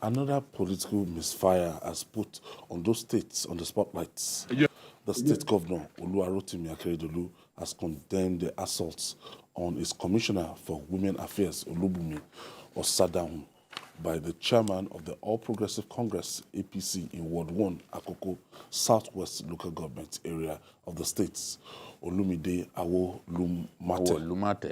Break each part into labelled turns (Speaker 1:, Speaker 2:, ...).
Speaker 1: Another political misfire has put Ondo states on the spotlights. The state governor, Rotimi Akeredolu, has condemned the assaults on his commissioner for women affairs, Olubumi Osadahun, by the chairman of the All Progressive Congress, APC, in Ward 1, Akoko, Southwest local government area of the states, Olumide Awolumate,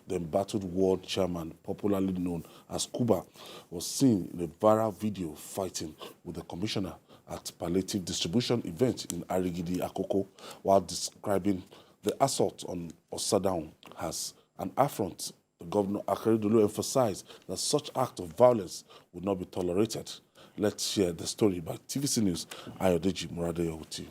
Speaker 1: the embattled ward chairman, popularly known as Kuba, was seen in a viral video fighting with the commissioner at palliative distribution event in Arigidi, Akoko, while describing the assault on Osadahun as an affront. The Governor Akeredolu emphasized that such act of violence would not be tolerated. Let's share the story by TVC News, Ayodeji Muradeyohuti.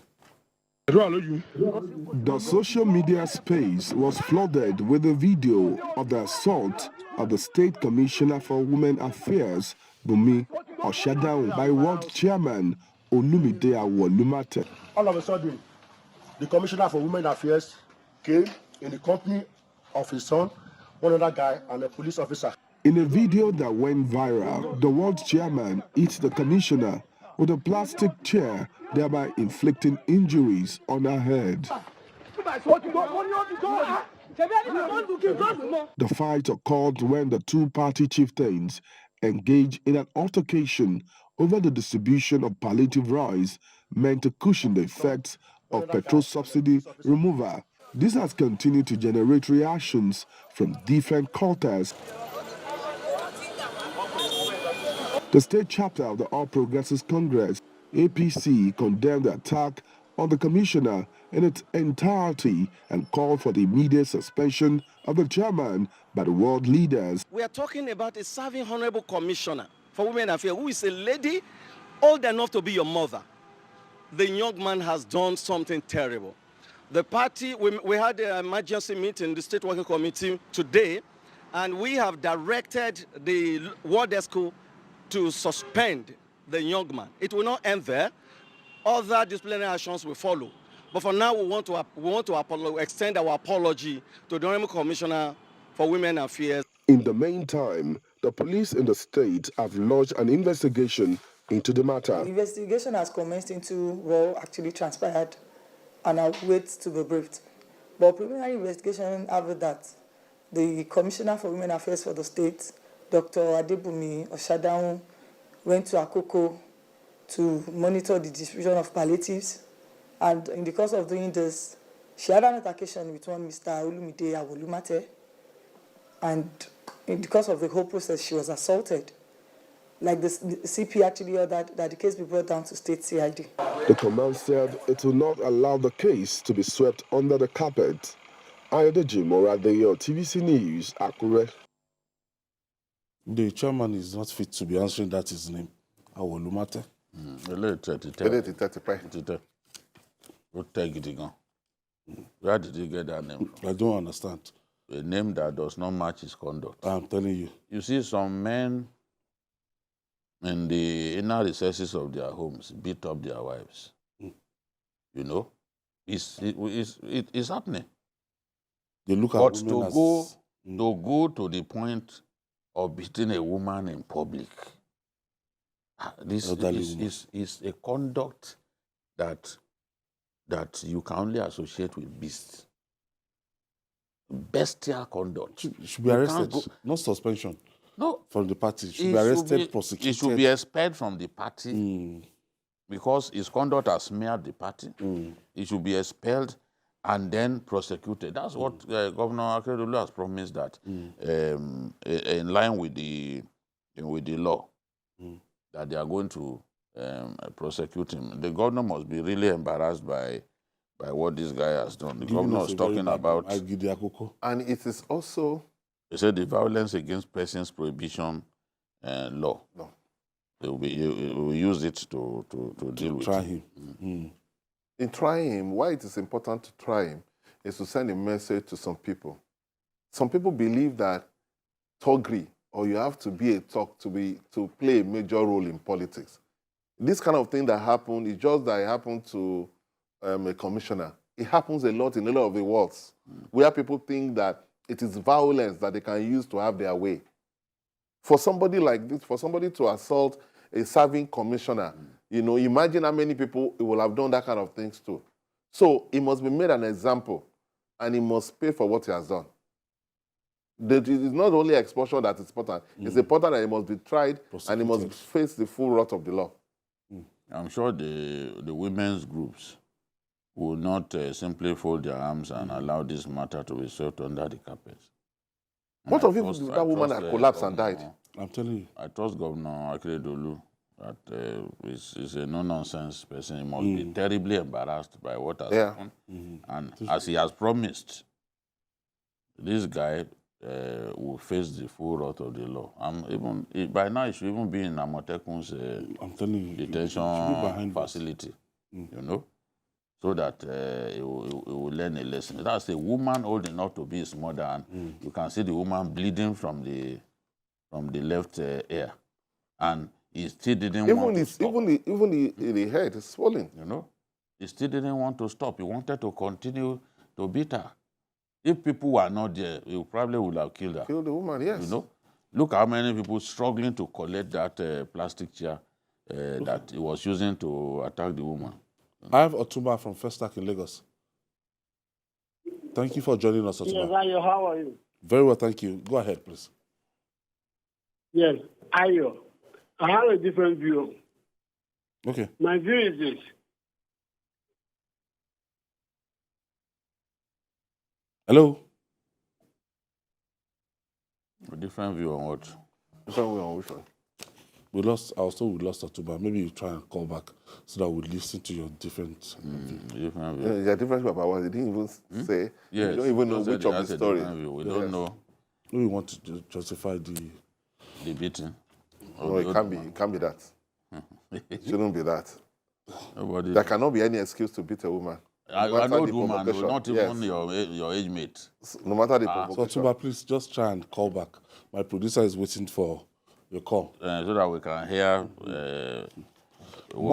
Speaker 2: The social media space was flooded with a video of the assault of the State Commissioner for Women Affairs, Bumi Osadahun, by Ward Chairman Olumide Awolumate.
Speaker 3: All of a sudden, the Commissioner for Women Affairs came in the company of his son, one other guy, and a police officer.
Speaker 2: In a video that went viral, the Ward Chairman hit the Commissioner with a plastic chair, thereby inflicting injuries on her head. The fight occurred when the two party chieftains engaged in an altercation over the distribution of palliative rice meant to cushion the effects of petrol subsidy removal. This has continued to generate reactions from different quarters. The state chapter of the All Progressives Congress, APC, condemned the attack on the commissioner in its entirety and called for the immediate suspension of the chairman by the world leaders.
Speaker 4: We are talking about a serving honorable commissioner for women affairs who is a lady old enough to be your mother. The young man has done something terrible. The party, we had an emergency meeting, the state working committee today, and we have directed the ward esco to suspend the young man. It will not end there. Other disciplinary actions will follow. But for now, we want to extend our apology to the Honorable Commissioner for Women Affairs.
Speaker 2: In the meantime, the police in the state have launched an investigation into the matter.
Speaker 5: The investigation has commenced into what actually transpired and I wait to be briefed. But preliminary investigation after that, the Commissioner for Women Affairs for the state, Dr. Adebumi Osadahun, went to Akoko to monitor the distribution of palliatives. And in the course of doing this, she had an altercation with one Mr. Olumide Awolumate. And in the course of the whole process, she was assaulted. Like the CP actually ordered that the case be brought down to state CID.
Speaker 2: The command said it will not allow the case to be swept under the carpet. Ayodeji Moradeyo, TVC News, Akure.
Speaker 1: The chairman is not fit to be answering that his name. Awolumate.
Speaker 6: Where did you get that name from?
Speaker 1: I don't understand.
Speaker 6: A name that does not match his conduct.
Speaker 1: I'm telling you.
Speaker 6: You see, some men in the inner recesses of their homes beat up their wives. You know, it's happening.
Speaker 1: They look at
Speaker 6: but
Speaker 1: women
Speaker 6: to
Speaker 1: as...
Speaker 6: go to the point of beating a woman in public, this is a conduct that you can only associate with beasts. Bestial conduct.
Speaker 1: She should be arrested, not suspension.
Speaker 6: No,
Speaker 1: from the party. Should be arrested, prosecuted.
Speaker 6: He should be expelled from the party because his conduct has smeared the party. He should be expelled and then prosecuted. That's what Governor Akeredolu has promised, that in line with the law, that they are going to prosecute him. The governor must be really embarrassed by what this guy has done. The governor is talking about...
Speaker 7: And it is also...
Speaker 6: They said the Violence Against Persons Prohibition law.
Speaker 7: No.
Speaker 6: They will use it to deal with
Speaker 7: him. In trying him, why it is important to try him is to send a message to some people. Some people believe that thuggery, or you have to be a thug to play a major role in politics. This kind of thing that happened is just that it happened to a commissioner. It happens a lot in a lot of the worlds, where people think that it is violence that they can use to have their way. For somebody like this, for somebody to assault a serving commissioner, you know, imagine how many people he will have done that kind of things to. So he must be made an example, and he must pay for what he has done. It is not only exposure that is important. It's important that he must be tried and he must face the full wrath of the law.
Speaker 6: I'm sure the women's groups will not simply fold their arms and allow this matter to be swept under the carpet.
Speaker 7: What of if that woman had collapsed and died?
Speaker 1: I'm telling you.
Speaker 6: I trust Governor Akeredolu that is a no-nonsense person. He must be terribly embarrassed by what has happened. And as he has promised, this guy will face the full wrath of the law. By now, he should even be in Amotekun's
Speaker 1: I'm telling you,
Speaker 6: detention facility, you know, so that he will learn a lesson. That's a woman old enough to be his mother, and you can see the woman bleeding from the left ear, and he still didn't want to stop.
Speaker 7: Even the head is swollen.
Speaker 6: You know, he still didn't want to stop. He wanted to continue to beat her. If people were not there, he probably would have killed her.
Speaker 7: Killed the woman, yes.
Speaker 6: You know, look how many people struggling to collect that plastic chair that he was using to attack the woman.
Speaker 1: I have Otumba from First Stack in Lagos. Thank you for joining us, Otumba.
Speaker 8: Yes, Ayo, how are you?
Speaker 1: Very well, thank you. Go ahead, please.
Speaker 8: Yes, Ayo. I have a different view.
Speaker 1: Okay.
Speaker 8: My view is this.
Speaker 1: Hello?
Speaker 6: A different view on what?
Speaker 7: Different view on which one?
Speaker 1: I was told we lost Otumba. Maybe you try and call back so that we listen to your different view.
Speaker 6: Different view.
Speaker 7: Yeah, different view about what they didn't even say.
Speaker 6: Yes.
Speaker 7: We don't even know which of the story.
Speaker 6: We don't know
Speaker 1: We want to justify the
Speaker 6: beating.
Speaker 7: No, it can't be that. It shouldn't be that.
Speaker 6: Nobody.
Speaker 7: There cannot be any excuse to beat a woman.
Speaker 6: An old woman, not even your age mate.
Speaker 7: No matter the
Speaker 1: So
Speaker 7: provocation.
Speaker 1: Otumba, please just try and call back. My producer is waiting for your call.
Speaker 6: So that we can hear